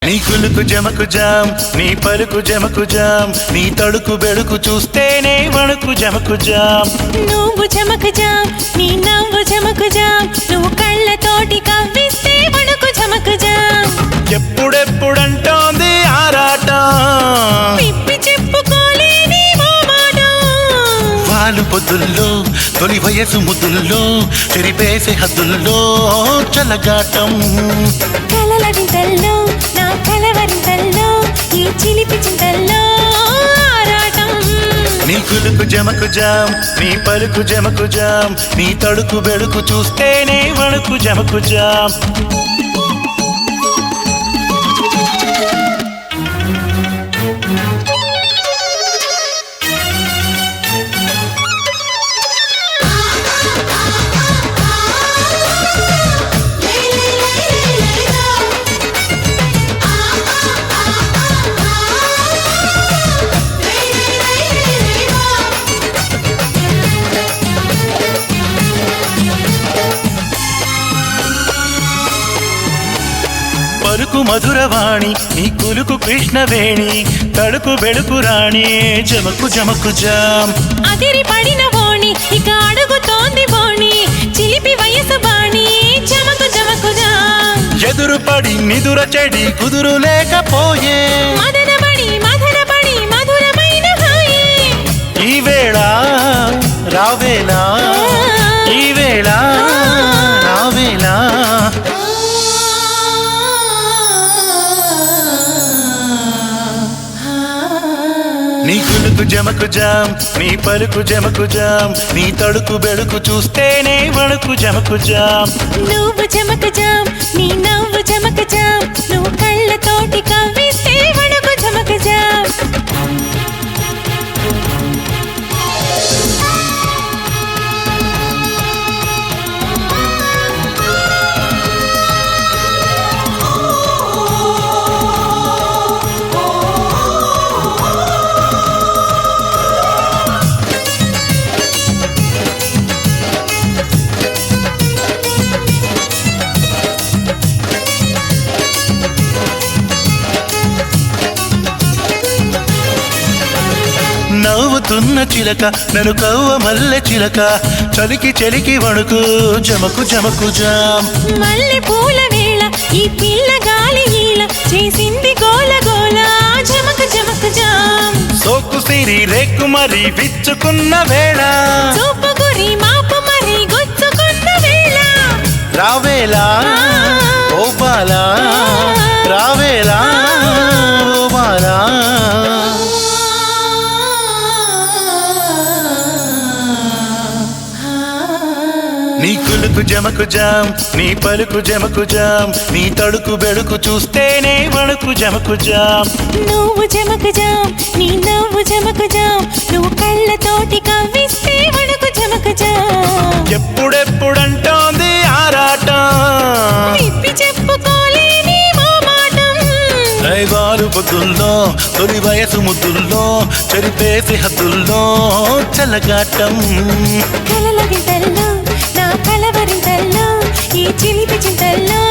నీ కులుకు జమకు జామ్ నీ పలుకు జమకు జామ్ నీ తడుకు బెడుకు చూస్తేనే వణుకు జమకు జామ్ నువ్వు జమకు జామ్ నీ నవ్వు జమకు జామ్ నువ్వు కళ్ళతోటి కవ్విస్తే వణుకు జమకు జామ్ ఎప్పుడెప్పుడంటోంది ఆరాటం విప్పి చెప్పుకోలేని మోమాటం వాలు పొద్దుల్లో తొలి వయసు ముద్దుల్లో చెరిపేసే హద్దుల్లో చల్లగాటం కలల వింతల్లో నా కలవరింతల్లో ఈ చిలిపి చింతల్లో ఆరాటం నీ కులుకు జమకు జామ్ నీ పలుకు జమకు జామ్ నీ తడుకు బెడుకు చూస్తేనే వణుకు జమకు జామ్ పలుకు మధురవాణి నీ కులుకు కృష్ణవేణి తడుకు బెడుకు రాణి జమకు జమకు జామ్ అదిరి పడిన బోణి ఇక అడుగుతోంది బోణి చిలిపి వయసు బాణి జమకు జమకు జామ్ ఎదురు పడి నిదుర చెడి కుదురు లేకపోయే మదనబడి మధురమైన హాయి ఈ వేళ రావేలా ఈ వేళ రావేలా నీ కులుకు జమకు జామ్ నీ పలుకు జమకు జామ్ నీ తడుకు బెడుకు చూస్తేనే వణుకు జమకు జామ్ నువ్వు జమకు జామ్ నీ నవ్వు జమకు జామ్ నువ్వు కళ్ళతోటి కవ్విస్తే వణుకు జమకు జామ్ నవ్వుతున్న చిలక నన్ను కవ్వ మల్లె చిలక చలికి చలికి వణుకు జమకు జమకు జామ్ మల్లె పూల వేళ ఈ పిల్ల గాలి ఈల చేసింది గోల గోల జమకు జమకు జామ్ సోకు సిరి రేకు మరి విచ్చుకున్న వేళ చూపు గురి మాపు మరి గుచ్చుకున్న వేళ రావేలా ఓ బాలా రావేలా ఓ బాలా నీ కులుకు జమకు జామ్ నీ పలుకు జమకు జామ్ నీ తడుకు బెడుకు చూస్తేనే వణుకు జమకు జామ్ నువ్వు జమకు జామ్ నీ నవ్వు జమకు జామ్ నువ్వు కళ్ళతోటి కవ్విస్తే వణుకు జమకు జామ్ ఎప్పుడెప్పుడంటోంది ఆరాటం విప్పి చెప్పుకోలేని మోమాటం రైవాలు పొద్దుల్లో తొలి వయసు ముద్దుల్లో చెరిపేసి హద్దుల్లో చల్లగాటం కలల వింతల్లో నా కలవరింతల్లో ఈ చిలిపి చింతల్లో